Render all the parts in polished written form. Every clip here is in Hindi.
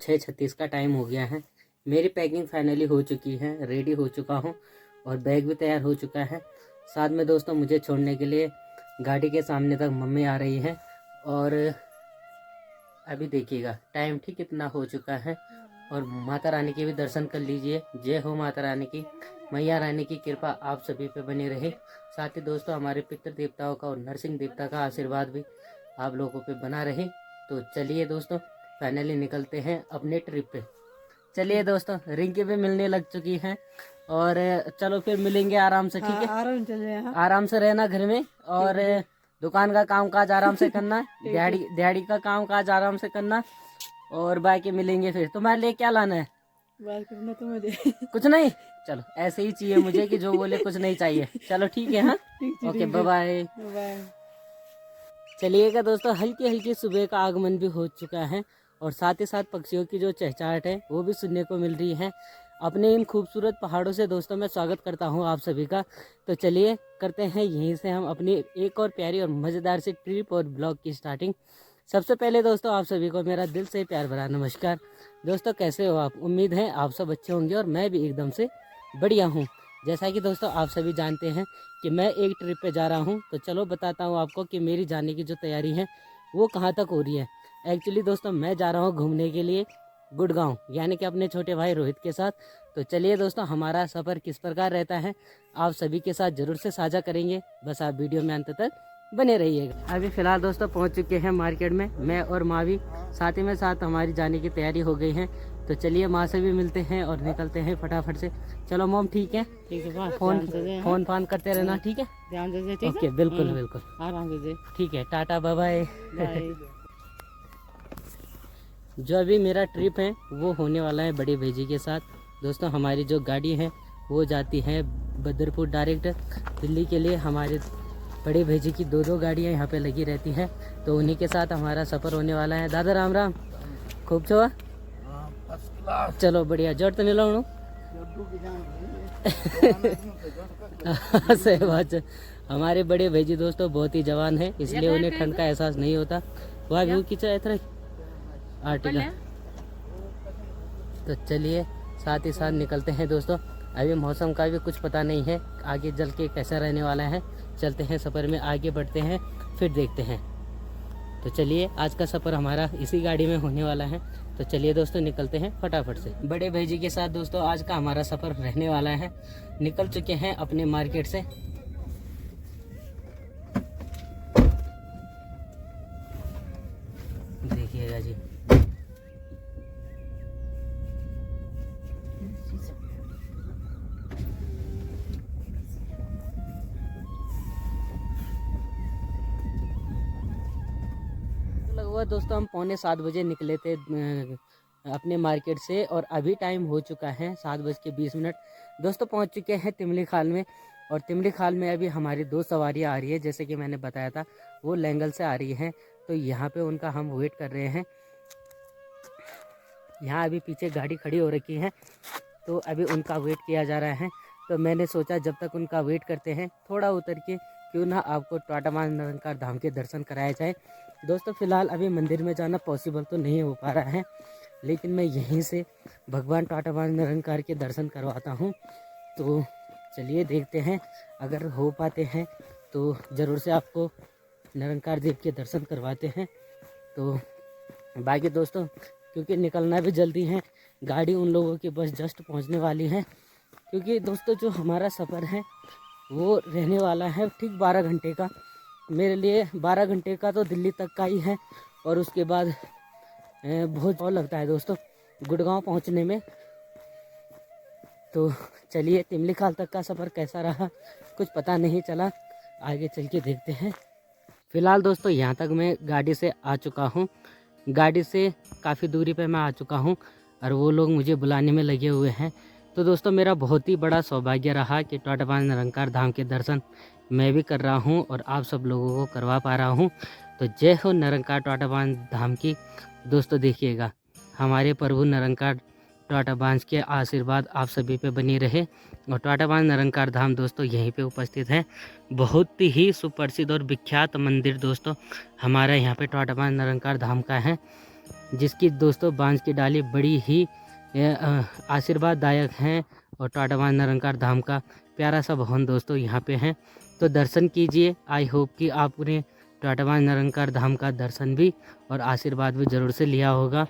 6:36 का टाइम हो गया है। मेरी पैकिंग फाइनली हो चुकी है, रेडी हो चुका हूँ और बैग भी तैयार हो चुका है। साथ में दोस्तों मुझे छोड़ने के लिए गाड़ी के सामने तक मम्मी आ रही है। और अभी देखिएगा टाइम ठीक कितना हो चुका है। और माता रानी के भी दर्शन कर लीजिए। जय हो माता रानी की। मैया रानी की कृपा आप सभी पे बनी रहे। साथ ही दोस्तों हमारे पितृ देवताओं का और नरसिंह देवता का आशीर्वाद भी आप लोगों पे बना रहे। तो चलिए दोस्तों फाइनली निकलते हैं अपने ट्रिप पे। चलिए दोस्तों रिंकी भी मिलने लग चुकी हैं और चलो फिर मिलेंगे आराम से, ठीक है? आराम चले, आराम से रहना घर में और दुकान का काम काज आराम से करना, दिहाड़ी का काम काज आराम से करना और बाकी मिलेंगे फिर। तुम्हारे लिए क्या लाना है? बात करना तो मुझे कुछ नहीं, चलो ऐसे ही चाहिए मुझे कि जो बोले कुछ नहीं चाहिए। चलो ठीक है, हाँ ओके बाय बाय। चलिएगा दोस्तों, हल्की हल्की सुबह का आगमन भी हो चुका है और साथ ही साथ पक्षियों की जो चहचहाहट है वो भी सुनने को मिल रही है। अपने इन खूबसूरत पहाड़ों से दोस्तों मैं स्वागत करता हूं आप सभी का। तो चलिए करते हैं यहीं से हम अपनी एक और प्यारी और मज़ेदार सी ट्रिप और ब्लॉग की स्टार्टिंग। सबसे पहले दोस्तों आप सभी को मेरा दिल से प्यार भरा नमस्कार। दोस्तों कैसे हो आप? उम्मीद है आप सब अच्छे होंगे और मैं भी एकदम से बढ़िया हूँ। जैसा कि दोस्तों आप सभी जानते हैं कि मैं एक ट्रिप पे जा रहा हूँ, तो चलो बताता हूँ आपको कि मेरी जाने की जो तैयारी है वो कहाँ तक हो रही है। एक्चुअली दोस्तों मैं जा रहा हूँ घूमने के लिए गुड़गांव, यानी कि अपने छोटे भाई रोहित के साथ। तो चलिए दोस्तों हमारा सफ़र किस प्रकार रहता है आप सभी के साथ ज़रूर से साझा करेंगे, बस आप वीडियो में अंत तक बने रहिएगा। अभी फ़िलहाल दोस्तों पहुँच चुके हैं मार्केट में, मैं और माँ भी साथ ही में साथ हमारी जाने की तैयारी हो गई है। तो चलिए माँ से भी मिलते हैं और निकलते हैं फटाफट से। चलो मॉम ठीक है, फोन फान करते रहना, ठीक है? ध्यान दे, ठीक ओके बिल्कुल बिल्कुल, आराम से, ठीक है, टाटा बाय बाय। जो अभी मेरा ट्रिप है वो होने वाला है बड़े भैजी के साथ। दोस्तों हमारी जो गाड़ी है वो जाती है बदरपुर डायरेक्ट दिल्ली के लिए। हमारे बड़े भैजी की दो गाड़ियाँ यहाँ पे लगी रहती हैं, तो उन्हीं के साथ हमारा सफ़र होने वाला है। दादा राम राम, खूब छो? चलो बढ़िया, जोड़ तो नहीं लो सही बात है। हमारे बड़े भैजी दोस्तों बहुत ही जवान है, इसलिए उन्हें ठंड का एहसास नहीं होता। वह व्यू की तरह आर्टिकल। तो चलिए साथ ही साथ निकलते हैं दोस्तों। अभी मौसम का भी कुछ पता नहीं है आगे चल के कैसा रहने वाला है। चलते हैं सफ़र में आगे बढ़ते हैं फिर देखते हैं। तो चलिए आज का सफ़र हमारा इसी गाड़ी में होने वाला है। तो चलिए दोस्तों निकलते हैं फटाफट से। बड़े भाईजी के साथ दोस्तों आज का हमारा सफ़र रहने वाला है। निकल चुके हैं अपने मार्केट से। देखिएगा जी, लगभग दोस्तों हम 6:45 निकले थे अपने मार्केट से और अभी टाइम हो चुका है 7:20। दोस्तों पहुंच चुके हैं तिमली खाल में। और तिमली खाल में अभी हमारी 2 सवारियां आ रही है, जैसे कि मैंने बताया था वो लैंगल से आ रही हैं। तो यहाँ पे उनका हम वेट कर रहे हैं। यहाँ अभी पीछे गाड़ी खड़ी हो रखी है, तो अभी उनका वेट किया जा रहा है। तो मैंने सोचा जब तक उनका वेट करते हैं थोड़ा उतर के क्यों ना आपको टाटामान निरंकार धाम के दर्शन कराया जाए। दोस्तों फ़िलहाल अभी मंदिर में जाना पॉसिबल तो नहीं हो पा रहा है, लेकिन मैं यहीं से भगवान टाटामान निरंकार के दर्शन करवाता हूँ। तो चलिए देखते हैं, अगर हो पाते हैं तो ज़रूर से आपको निरंकार देव के दर्शन करवाते हैं। तो बाकी दोस्तों क्योंकि निकलना भी जल्दी है, गाड़ी उन लोगों की बस जस्ट पहुँचने वाली है। क्योंकि दोस्तों जो हमारा सफ़र है वो रहने वाला है ठीक 12 घंटे का। मेरे लिए 12 घंटे का तो दिल्ली तक का ही है और उसके बाद बहुत और लगता है दोस्तों गुड़गांव पहुंचने में। तो चलिए तिमली खाल तक का सफ़र कैसा रहा कुछ पता नहीं चला, आगे चल के देखते हैं। फ़िलहाल दोस्तों यहाँ तक मैं गाड़ी से आ चुका हूँ, गाड़ी से काफ़ी दूरी पे मैं आ चुका हूँ और वो लोग मुझे बुलाने में लगे हुए हैं। तो दोस्तों मेरा बहुत ही बड़ा सौभाग्य रहा कि टाटामान निरंकार धाम के दर्शन मैं भी कर रहा हूं और आप सब लोगों को करवा पा रहा हूं। तो जय हो निरंकार टाटामान धाम की। दोस्तों देखिएगा हमारे प्रभु निरंकार टाटाबांस के आशीर्वाद आप सभी पे बनी रहे। और टाटाबांस निरंकार धाम दोस्तों यहीं पे उपस्थित है। बहुत ही सुप्रसिद्ध और विख्यात मंदिर दोस्तों हमारा यहाँ पे टाटाबांस निरंकार धाम का है। जिसकी दोस्तों बांस की डाली बड़ी ही आशीर्वाददायक हैं। और टाटावान निरंकार धाम का प्यारा सा भवन दोस्तों यहाँ पे है, तो दर्शन कीजिए। आई होप कि आपने टाटावान निरंकार धाम का दर्शन भी और आशीर्वाद भी ज़रूर से लिया होगा।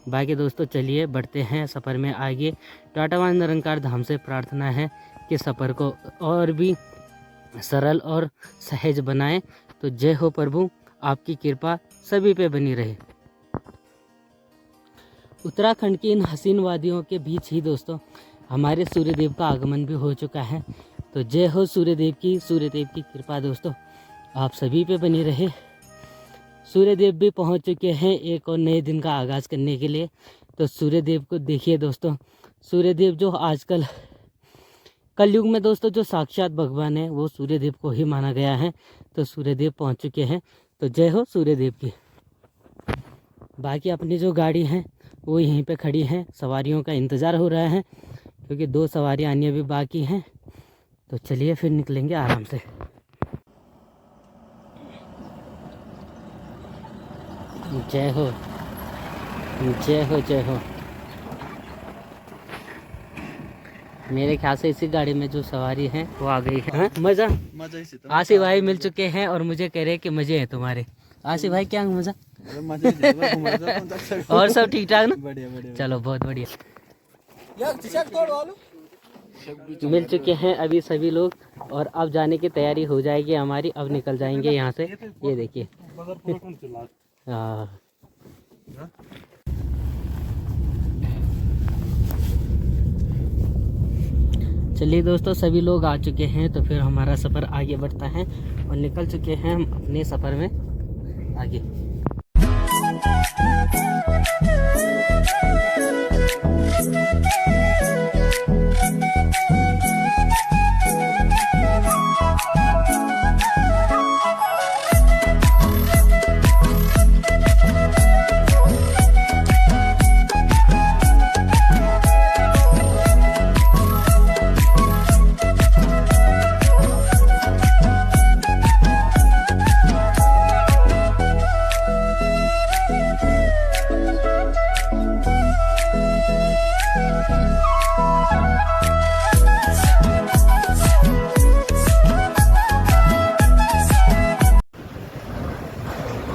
बाकी दोस्तों चलिए बढ़ते हैं सफ़र में आगे। टाटावान निरंकार धाम से प्रार्थना है कि सफ़र को और भी सरल और सहज बनाएं। तो जय हो प्रभु, आपकी कृपा सभी पे बनी रहे। उत्तराखंड की इन हसीन वादियों के बीच ही दोस्तों हमारे सूर्यदेव का आगमन भी हो चुका है। तो जय हो सूर्यदेव की कृपा दोस्तों आप सभी पे बनी रहे। सूर्यदेव भी पहुंच चुके हैं एक और नए दिन का आगाज़ करने के लिए। तो सूर्यदेव को देखिए दोस्तों, सूर्यदेव जो आजकल कलयुग में दोस्तों जो साक्षात भगवान है वो सूर्यदेव को ही माना गया है। तो सूर्यदेव पहुंच चुके हैं, तो जय हो सूर्यदेव की। बाकी अपनी जो गाड़ी है वो यहीं पे खड़ी है, सवारियों का इंतज़ार हो रहा है क्योंकि 2 सवारियाँ आनी अभी बाकी हैं। तो चलिए फिर निकलेंगे आराम से। जय हो जय हो जय हो। मेरे ख्याल से इसी गाड़ी में जो सवारी है वो आ गई है। मज़ा इसी तो आसिफ भाई मिल चुके हैं और मुझे कह रहे हैं कि मज़े हैं तुम्हारे। आसिफ भाई क्या मज़ा और सब ठीक ठाक ना? बढ़िया बढ़िया। चलो बहुत बढ़िया। मिल चुके हैं अभी सभी लोग और अब जाने की तैयारी हो जाएगी हमारी। अब निकल जाएंगे यहाँ से। ये देखिए हाँ। चलिए दोस्तों सभी लोग आ चुके हैं, तो फिर हमारा सफ़र आगे बढ़ता है और निकल चुके हैं हम अपने सफ़र में आगे।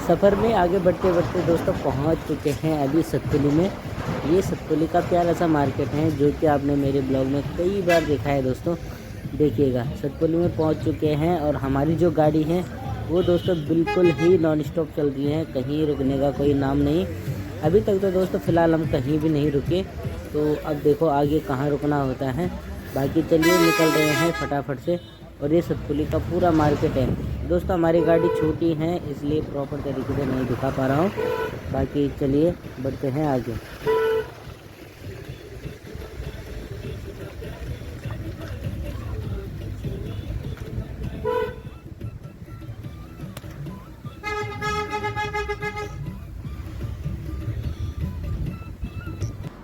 सफ़र में आगे बढ़ते बढ़ते दोस्तों पहुंच चुके हैं अभी सतपुली में। ये सतपुली का प्यारा सा मार्केट है जो कि आपने मेरे ब्लॉग में कई बार देखा है दोस्तों। देखिएगा सतपुली में पहुंच चुके हैं और हमारी जो गाड़ी है वो दोस्तों बिल्कुल ही नॉन स्टॉप चल रही है, कहीं रुकने का कोई नाम नहीं। अभी तक तो दोस्तों फ़िलहाल हम कहीं भी नहीं रुके, तो अब देखो आगे कहाँ रुकना होता है। बाकी चलिए निकल रहे हैं फटाफट से। और ये सतपुली का पूरा मार्केट है दोस्तों। हमारी गाड़ी छोटी है इसलिए प्रॉपर तरीके से नहीं दिखा पा रहा हूँ। बाकी चलिए बढ़ते हैं आगे।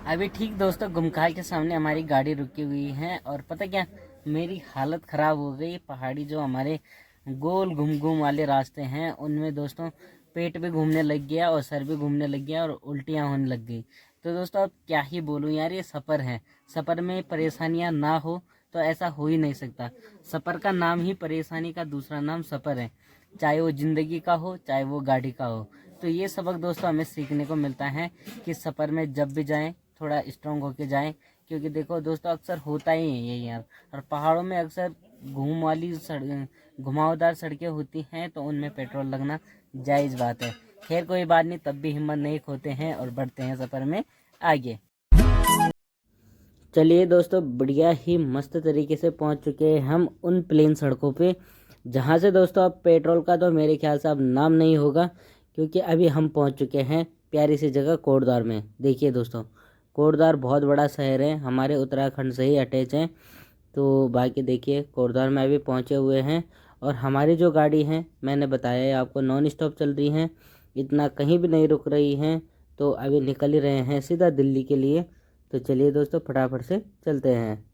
अभी ठीक दोस्तों गुमखाल के सामने हमारी गाड़ी रुकी हुई है और पता क्या मेरी हालत ख़राब हो गई। पहाड़ी जो हमारे गोल घूम वाले रास्ते हैं उनमें दोस्तों पेट भी घूमने लग गया और सर भी घूमने लग गया और उल्टियाँ होने लग गई। तो दोस्तों अब क्या ही बोलूँ यार, ये सफ़र है, सफ़र में परेशानियाँ ना हो तो ऐसा हो ही नहीं सकता। सफ़र का नाम ही परेशानी का दूसरा नाम सफ़र है, चाहे वो ज़िंदगी का हो चाहे वो गाड़ी का हो। तो ये सबक दोस्तों हमें सीखने को मिलता है कि सफ़र में जब भी जाएं थोड़ा स्ट्रॉन्ग होके जाएं, क्योंकि देखो दोस्तों अक्सर होता ही है ये यार। और पहाड़ों में अक्सर घुमावदार सड़कें होती हैं तो उनमें पेट्रोल लगना जायज़ बात है। खैर कोई बात नहीं, तब भी हिम्मत नहीं खोते हैं और बढ़ते हैं सफ़र में आगे। चलिए दोस्तों बढ़िया ही मस्त तरीके से पहुंच चुके हैं हम उन प्लेन सड़कों पे जहां से दोस्तों अब पेट्रोल का तो मेरे ख्याल से अब नाम नहीं होगा, क्योंकि अभी हम पहुंच चुके हैं प्यारी सी जगह कोटद्वार में। देखिए दोस्तों कोटद्वार बहुत बड़ा शहर है, हमारे उत्तराखंड से ही अटैच है। तो बाकी देखिए कोटद्वार में अभी पहुंचे हुए हैं और हमारी जो गाड़ी है मैंने बताया है आपको नॉन स्टॉप चल रही हैं, इतना कहीं भी नहीं रुक रही हैं। तो अभी निकल ही रहे हैं सीधा दिल्ली के लिए। तो चलिए दोस्तों फटाफट से चलते हैं।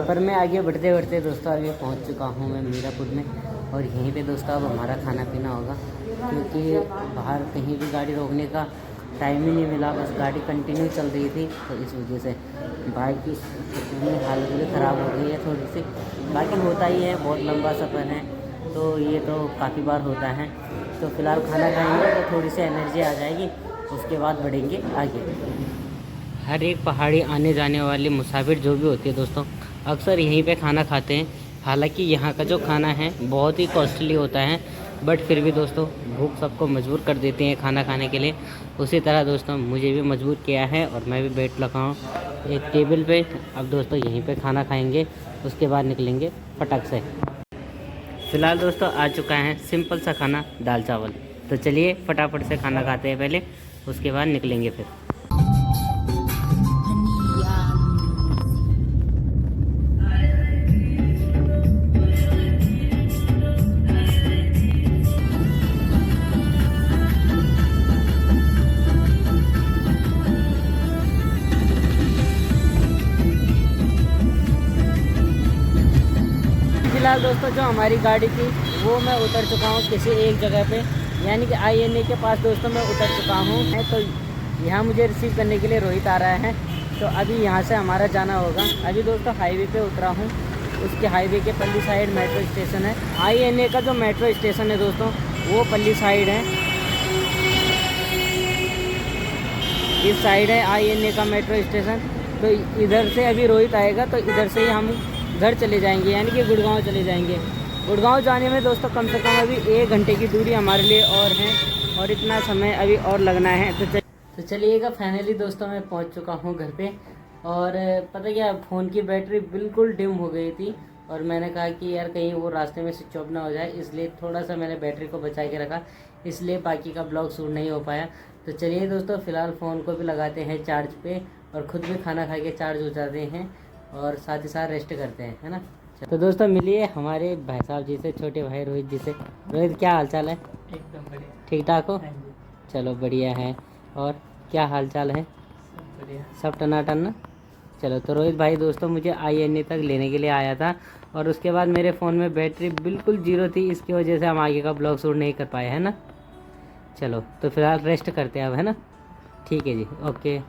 सफ़र में आगे बढ़ते बढ़ते दोस्तों अभी पहुंच चुका हूं मैं मीरापुर में। और यहीं पे दोस्तों अब हमारा खाना पीना होगा, क्योंकि बाहर कहीं भी गाड़ी रोकने का टाइम ही नहीं मिला। बस गाड़ी कंटिन्यू चल रही थी, तो इस वजह से भाई की पूरी हालत भी ख़राब हो गई है थोड़ी सी। बाकी होता ही है, बहुत लंबा सफ़र है तो ये तो काफ़ी बार होता है। तो फ़िलहाल खाना खाएंगे तो थोड़ी सी एनर्जी आ जाएगी, उसके बाद बढ़ेंगे आगे। हर एक पहाड़ी आने जाने वाले मुसाफिर जो भी होते हैं दोस्तों, अक्सर यहीं पे खाना खाते हैं। हालांकि यहाँ का जो खाना है बहुत ही कॉस्टली होता है, बट फिर भी दोस्तों भूख सबको मजबूर कर देते हैं खाना खाने के लिए। उसी तरह दोस्तों मुझे भी मजबूर किया है और मैं भी बैठ लगा हूँ एक टेबल पे। अब दोस्तों यहीं पे खाना खाएंगे, उसके बाद निकलेंगे फटक से। फ़िलहाल दोस्तों आ चुका है सिंपल सा खाना, दाल चावल। तो चलिए फटाफट से खाना खाते हैं पहले, उसके बाद निकलेंगे फिर। फिलहाल दोस्तों जो हमारी गाड़ी थी वो मैं उतर चुका हूँ किसी एक जगह पे, यानी कि INA के पास दोस्तों मैं उतर चुका हूँ। तो यहाँ मुझे रिसीव करने के लिए रोहित आ रहा है, तो अभी यहाँ से हमारा जाना होगा। अभी दोस्तों हाईवे पे उतरा हूँ, उसके हाईवे के पल्ली साइड मेट्रो स्टेशन है। INA का जो मेट्रो स्टेशन है दोस्तों वो पल्ली साइड है, इस साइड है INA का मेट्रो स्टेशन। तो इधर से अभी रोहित आएगा तो इधर से ही हम घर चले जाएंगे, यानी कि गुड़गांव चले जाएंगे। गुड़गांव जाने में दोस्तों कम से कम अभी 1 घंटे की दूरी हमारे लिए और है, और इतना समय अभी और लगना है। तो चलिएगा फाइनली दोस्तों मैं पहुंच चुका हूं घर पे। और पता क्या, फ़ोन की बैटरी बिल्कुल डिम हो गई थी और मैंने कहा कि यार कहीं वो रास्ते में स्विच ऑफ ना हो जाए, इसलिए थोड़ा सा मैंने बैटरी को बचा के रखा, इसलिए बाकी का ब्लॉग शूट नहीं हो पाया। तो चलिए दोस्तों फ़िलहाल फ़ोन को भी लगाते हैं चार्ज पे और ख़ुद भी खाना खा के चार्ज हो जाते हैं और साथ ही साथ रेस्ट करते हैं, है ना। तो दोस्तों मिलिए हमारे भाई साहब जी से, छोटे भाई रोहित जी से। रोहित क्या हाल चाल है? एकदम बढ़िया। ठीक ठाक हो? हाँ जी, चलो बढ़िया है। और क्या हाल चाल है? सब बढ़िया। सब टनाटन ना। चलो तो रोहित भाई दोस्तों मुझे INA तक लेने के लिए आया था, और उसके बाद मेरे फ़ोन में बैटरी बिल्कुल ज़ीरो थी, इसकी वजह से हम आगे का ब्लॉग शूट नहीं कर पाए, है ना। चलो तो फिलहाल रेस्ट करते हैं अब, है ना। ठीक है जी, ओके।